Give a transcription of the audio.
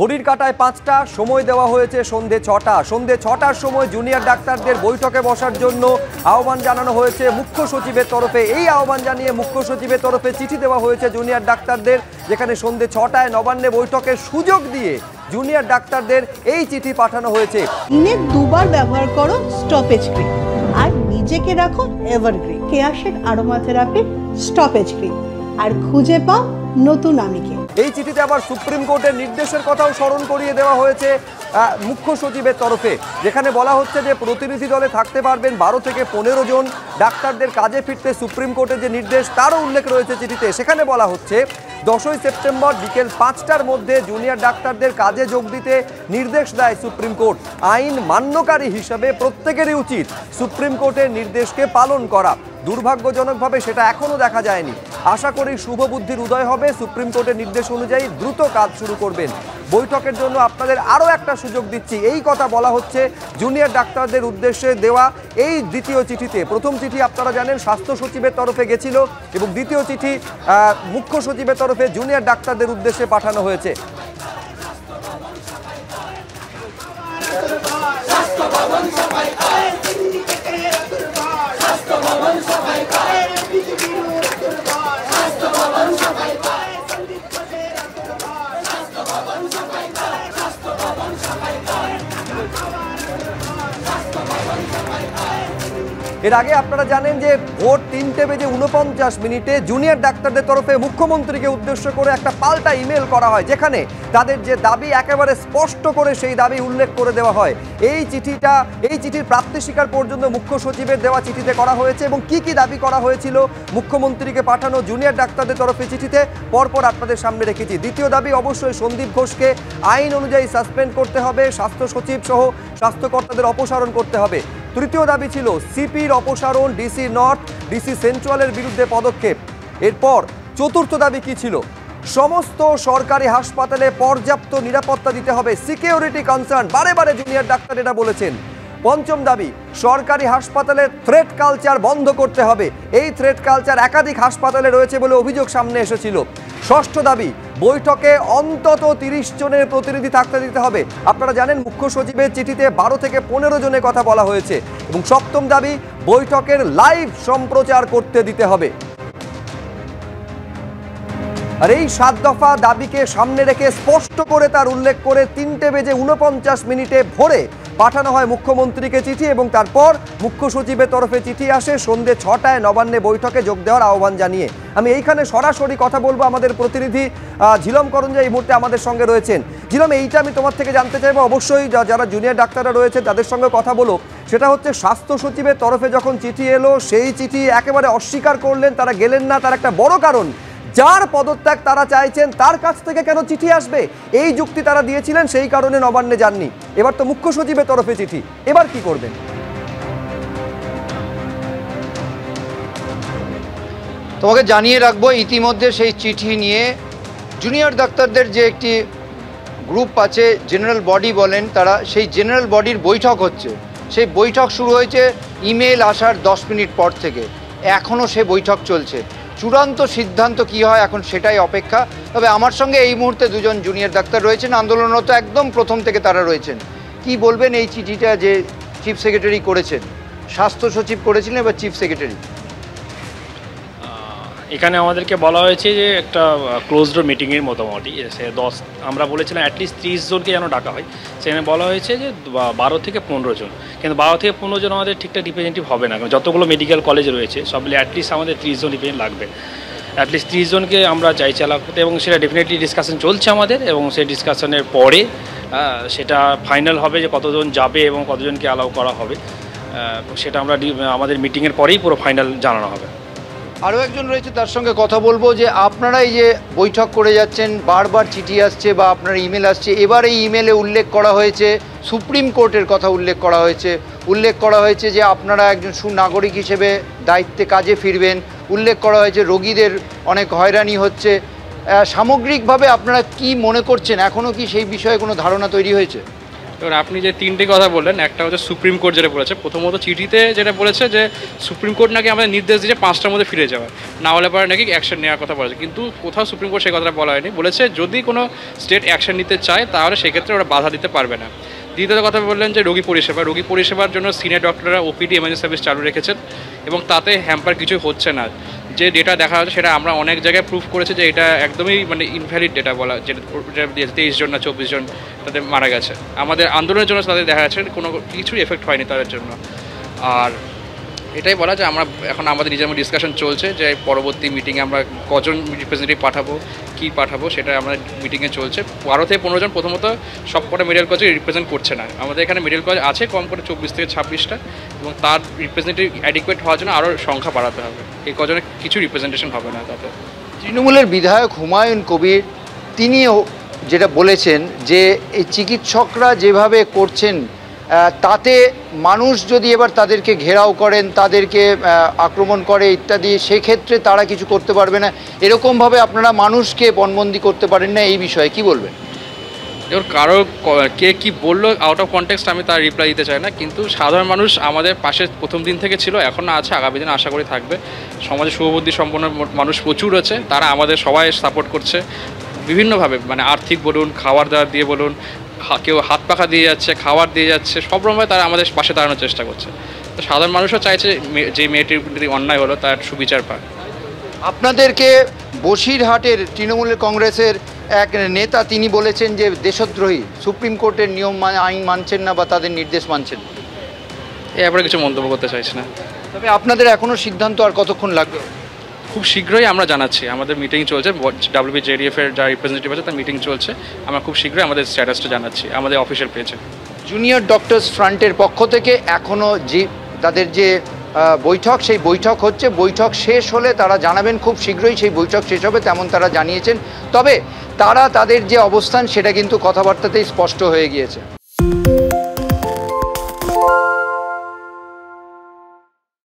ঘড়ির কাঁটায় 5টা, সময় দেওয়া হয়েছে সন্ধে 6টা। সন্ধে 6টার সময় জুনিয়র ডাক্তারদের বৈঠকে বসার জন্য আহ্বান জানানো হয়েছে মুখ্য সচিবের তরফে। এই আহ্বান জানিয়ে মুখ্য সচিবের তরফে চিঠি দেওয়া হয়েছে জুনিয়র ডাক্তারদের, যেখানে সন্ধে 6টায় নবান্নে বৈঠকের সুযোগ দিয়ে জুনিয়র ডাক্তারদের এই চিঠি পাঠানো হয়েছে। দিনে দুবার ব্যবহার করো স্টপেজ ক্রিম আর নিজেকে রাখো evergreen Keya Seth aromatherapy stop age cream আর খুঁজে পাও নতুন আমিকে। এই চিঠিতে আবার সুপ্রিম কোর্টের নির্দেশের কথাও স্মরণ করিয়ে দেওয়া হয়েছে মুখ্য সচিবের তরফে, যেখানে বলা হচ্ছে যে প্রতিনিধি দলে থাকতে পারবেন 12 থেকে 15 জন। ডাক্তারদের কাজে ফিরতে সুপ্রিম কোর্টের যে নির্দেশ তারও উল্লেখ রয়েছে চিঠিতে। সেখানে বলা হচ্ছে 10ই সেপ্টেম্বর বিকেল 5টার মধ্যে জুনিয়র ডাক্তারদের কাজে যোগ দিতে নির্দেশ দেয় সুপ্রিম কোর্ট। আইন মান্যকারী হিসাবে প্রত্যেকেরই উচিত সুপ্রিম কোর্টের নির্দেশকে পালন করা। দুর্ভাগ্যজনকভাবে সেটা এখনও দেখা যায়নি। আশা করি শুভ বুদ্ধির উদয় হবে, সুপ্রিম কোর্টের নির্দেশ অনুযায়ী দ্রুত কাজ শুরু করবেন। বৈঠকের জন্য আপনাদের আরও একটা সুযোগ দিচ্ছি, এই কথা বলা হচ্ছে জুনিয়র ডাক্তারদের উদ্দেশ্যে দেওয়া এই দ্বিতীয় চিঠিতে। প্রথম চিঠি আপনারা জানেন স্বাস্থ্য সচিবের তরফে গেছিল এবং দ্বিতীয় চিঠি মুখ্য সচিবের তরফে জুনিয়র ডাক্তারদের উদ্দেশ্যে পাঠানো হয়েছে। এর আগে আপনারা জানেন যে ভোর 3:49 জুনিয়র ডাক্তারদের তরফে মুখ্যমন্ত্রীকে উদ্দেশ্য করে একটা পাল্টা ইমেল করা হয়, যেখানে তাদের যে দাবি একেবারে স্পষ্ট করে সেই দাবি উল্লেখ করে দেওয়া হয়। এই চিঠির প্রাপ্তি স্বীকার পর্যন্ত মুখ্য সচিবের দেওয়া চিঠিতে করা হয়েছে এবং কি কি দাবি করা হয়েছিল মুখ্যমন্ত্রীকে পাঠানো জুনিয়র ডাক্তারদের তরফে চিঠিতে পরপর আপনাদের সামনে রেখেছি। দ্বিতীয় দাবি অবশ্যই সন্দীপ ঘোষকে আইন অনুযায়ী সাসপেন্ড করতে হবে, স্বাস্থ্য সচিব সহ স্বাস্থ্যকর্তাদের অপসারণ করতে হবে। তৃতীয় দাবি ছিল সিপির অপসারণ, ডিসি নর্থ, ডিসি সেন্ট্রালের বিরুদ্ধে পদক্ষেপ। এরপর চতুর্থ দাবি কি ছিল? সমস্ত সরকারি হাসপাতালে পর্যাপ্ত নিরাপত্তা দিতে হবে, সিকিউরিটি কনসার্ন, বারে বারে জুনিয়র ডাক্তার এটা বলেছেন। পঞ্চম দাবি সরকারি হাসপাতালে থ্রেট কালচার বন্ধ করতে হবে, এই থ্রেট কালচার একাধিক হাসপাতালে রয়েছে বলে অভিযোগ সামনে এসেছিল। ষষ্ঠ দাবি বৈঠকে অন্তত 30 জনের প্রতিনিধি থাকতে দিতে হবে। আপনারা জানেন মুখ্য সচিবের চিঠিতে 12 থেকে 15 জনের কথা বলা হয়েছে। এবং সপ্তম দাবি বৈঠকের লাইভ সম্প্রচার করতে দিতে হবে। আর এই 7 দফা দাবিকে সামনে রেখে স্পষ্ট করে তার উল্লেখ করে 3:49 ভোরে পাঠানো হয় মুখ্যমন্ত্রীকে চিঠি এবং তারপর মুখ্য সচিবের তরফে চিঠি আসে সন্ধ্যে 6টায় নবান্নে বৈঠকে যোগ দেওয়ার আহ্বান জানিয়ে। আমি এইখানে সরাসরি কথা বলবো, আমাদের প্রতিনিধি ঝিলম করঞ্জা এই মুহূর্তে আমাদের সঙ্গে রয়েছেন। ঝিলম, এইটা আমি তোমার থেকে জানতে চাইবো, অবশ্যই যারা জুনিয়র ডাক্তাররা রয়েছে তাদের সঙ্গে কথা বলো। সেটা হচ্ছে স্বাস্থ্য সচিবের তরফে যখন চিঠি এলো সেই চিঠি একেবারে অস্বীকার করলেন, তারা গেলেন না। তার একটা বড় কারণ, যার পদত্যাগ তারা চাইছেন তার কাছ থেকে কেন চিঠি আসবে, এই যুক্তি তারা দিয়েছিলেন, সেই কারণে নবান্নে যাননি। এবার তো মুখ্য সচিবের তরফে চিঠি, এবার কি করবেন? তোমাকে জানিয়ে রাখবো, ইতিমধ্যে সেই চিঠি নিয়ে জুনিয়র ডাক্তারদের যে একটি গ্রুপ আছে, জেনারেল বডি বলেন তারা, সেই জেনারেল বডির বৈঠক হচ্ছে। সেই বৈঠক শুরু হয়েছে ইমেল আসার 10 মিনিট পর থেকে, এখনও সে বৈঠক চলছে। চূড়ান্ত সিদ্ধান্ত কি হয় এখন সেটাই অপেক্ষা। তবে আমার সঙ্গে এই মুহূর্তে 2 জন জুনিয়র ডাক্তার রয়েছেন, আন্দোলনরত একদম প্রথম থেকে তারা রয়েছেন। কি বলবেন এই চিঠিটা যে চিফ সেক্রেটারি করেছেন? স্বাস্থ্য সচিব করেছিলেন, এবার চিফ সেক্রেটারি। এখানে আমাদেরকে বলা হয়েছে যে একটা ক্লোজ ডোর মিটিংয়ের মোটামুটি আমরা বলেছিলাম অ্যাটলিস্ট 30 জনকে যেন ডাকা হয়। সেখানে বলা হয়েছে যে 12 থেকে 15 জন, কিন্তু 12 থেকে 15 জন আমাদের ঠিকঠাক রিপ্রেজেন্টেটিভ হবে না। যতগুলো মেডিকেল কলেজ রয়েছে সব মিলে অ্যাটলিস্ট আমাদের 30 জন রিপ্রেজেন্ট লাগবে। অ্যাটলিস্ট 30 জনকে আমরা চাইছি অ্যালাউ করতে এবং সেটা ডেফিনেটলি ডিসকাশন চলছে আমাদের, এবং সেই ডিসকাশনের পরে সেটা ফাইনাল হবে যে কতজন যাবে এবং কতজনকে অ্যালাউ করা হবে। সেটা আমরা আমাদের মিটিংয়ের পরেই পুরো ফাইনাল জানানো হবে। আরও একজন রয়েছে, তার সঙ্গে কথা বলবো। যে আপনারা এই যে বৈঠক করে যাচ্ছেন, বারবার চিঠি আসছে বা আপনার ইমেল আসছে, এবার এই ইমেলে উল্লেখ করা হয়েছে সুপ্রিম কোর্টের কথা উল্লেখ করা হয়েছে যে আপনারা একজন সুনাগরিক হিসেবে দায়িত্বে কাজে ফিরবেন। উল্লেখ করা হয়েছে রোগীদের অনেক হয়রানি হচ্ছে। সামগ্রিকভাবে আপনারা কি মনে করছেন, এখনও কি সেই বিষয়ে কোনো ধারণা তৈরি হয়েছে? এবার আপনি যে তিনটে কথা বললেন, একটা হচ্ছে সুপ্রিম কোর্ট যেটা বলেছে, প্রথমত চিঠিতে যেটা বলেছে যে সুপ্রিম কোর্ট নাকি আমাদের নির্দেশ দিয়েছে 5টার মধ্যে ফিরে যাওয়ার, না হলে পরে নাকি অ্যাকশন নেওয়ার কথা বলেছে, কিন্তু কোথাও সুপ্রিম কোর্ট সেই কথাটা বলা হয়নি। বলেছে যদি কোনো স্টেট অ্যাকশন নিতে চায় তাহলে সেক্ষেত্রে ওরা বাধা দিতে পারবে না। দ্বিতীয় কথা বললেন যে রোগী পরিষেবার জন্য সিনিয়র ডক্টররা ওপিডি এমার্জেন্সি সার্ভিস চালু রেখেছেন এবং তাতে হ্যাম্পার কিছু হচ্ছে না। যে ডেটা দেখা যাচ্ছে সেটা আমরা অনেক জায়গায় প্রুফ করেছি যে এটা একদমই মানে ইনভ্যালিড ডেটা বলা, যেটা 23 জন না 24 জন তাদের মারা গেছে। আমাদের আন্দোলনের জন্য তাদের দেখা যাচ্ছে কোনো কিছুই এফেক্ট হয়নি তাদের জন্য। আর এটাই বলা যে আমরা এখন আমাদের নিজের মধ্যে ডিসকাশন চলছে যে পরবর্তী মিটিংয়ে আমরা কজন রিপ্রেজেন্টেটিভ পাঠাবো, কী পাঠাবো, সেটা আমাদের মিটিংয়ে চলছে। 12 থেকে 15 জন প্রথমত সব কটা মেডিকেল কলেজে রিপ্রেজেন্ট করছে না। আমাদের এখানে মেডিকেল কলেজ আছে কম করে 24 থেকে 26টা, এবং তার রিপ্রেজেন্টেটিভ অ্যাডিকুয়েট হওয়ার জন্য আরও সংখ্যা বাড়াতে হবে। এই কজনের কিছু রিপ্রেজেন্টেশন হবে না তাতে। তৃণমূলের বিধায়ক হুমায়ুন কবির তিনিও যেটা বলেছেন যে এই চিকিৎসকরা যেভাবে করছেন তাতে মানুষ যদি এবার তাদেরকে ঘেরাও করেন, তাদেরকে আক্রমণ করে ইত্যাদি, সেক্ষেত্রে তারা কিছু করতে পারবে না, এরকমভাবে আপনারা মানুষকে পণবন্দি করতে পারেন না, এই বিষয়ে কি বলবেন? এবার কারো কে কী বললো আউট অফ কনটেক্সট আমি তার রিপ্লাই দিতে চাই না, কিন্তু সাধারণ মানুষ আমাদের পাশে প্রথম দিন থেকে ছিল, এখনও আছে, আগামী দিন আশা করি থাকবে। সমাজে শুভবুদ্ধি সম্পন্ন মানুষ প্রচুর আছে, তারা আমাদের সবাই সাপোর্ট করছে বিভিন্নভাবে, মানে আর্থিক বলুন, খাবার দাবার দিয়ে বলুন, কেউ হাত পাখা দিয়ে যাচ্ছে, খাবার দিয়ে যাচ্ছে, সব রকমভাবে তারা আমাদের পাশে দাঁড়ানোর চেষ্টা করছে। তো সাধারণ মানুষও চাইছে যে মেয়েটির যদি অন্যায় হলো তার সুবিচার পায়। আপনাদেরকে বসিরহাটের তৃণমূলের কংগ্রেসের এক নেতা তিনি বলেছেন যে দেশদ্রোহী, সুপ্রিম কোর্টের নিয়ম আইন মানছেন না বা তাদের নির্দেশ মানছেন না। এ ব্যাপারে কিছু মন্তব্য করতে চাইছি না। তবে আপনাদের এখনও সিদ্ধান্ত আর কতক্ষণ লাগবে? খুব শীঘ্রই আমরা জানাচ্ছি, আমাদের মিটিং চলছে, WBJDF-এর যা রিপ্রেজেন্টেটিভ আছে তার মিটিং চলছে, আমরা খুব শীঘ্রই আমাদের স্ট্যাটাসটা জানাচ্ছি আমাদের অফিসিয়াল পেজে। জুনিয়র ডক্টরস ফ্রন্টের পক্ষ থেকে এখনও যে তাদের যে বৈঠক, সেই বৈঠক হচ্ছে, বৈঠক শেষ হলে তারা জানাবেন, খুব শীঘ্রই সেই বৈঠক শেষ হবে তেমন তারা জানিয়েছেন। তবে তারা তাদের যে অবস্থান সেটা কিন্তু কথাবার্তাতেই স্পষ্ট হয়ে গিয়েছে।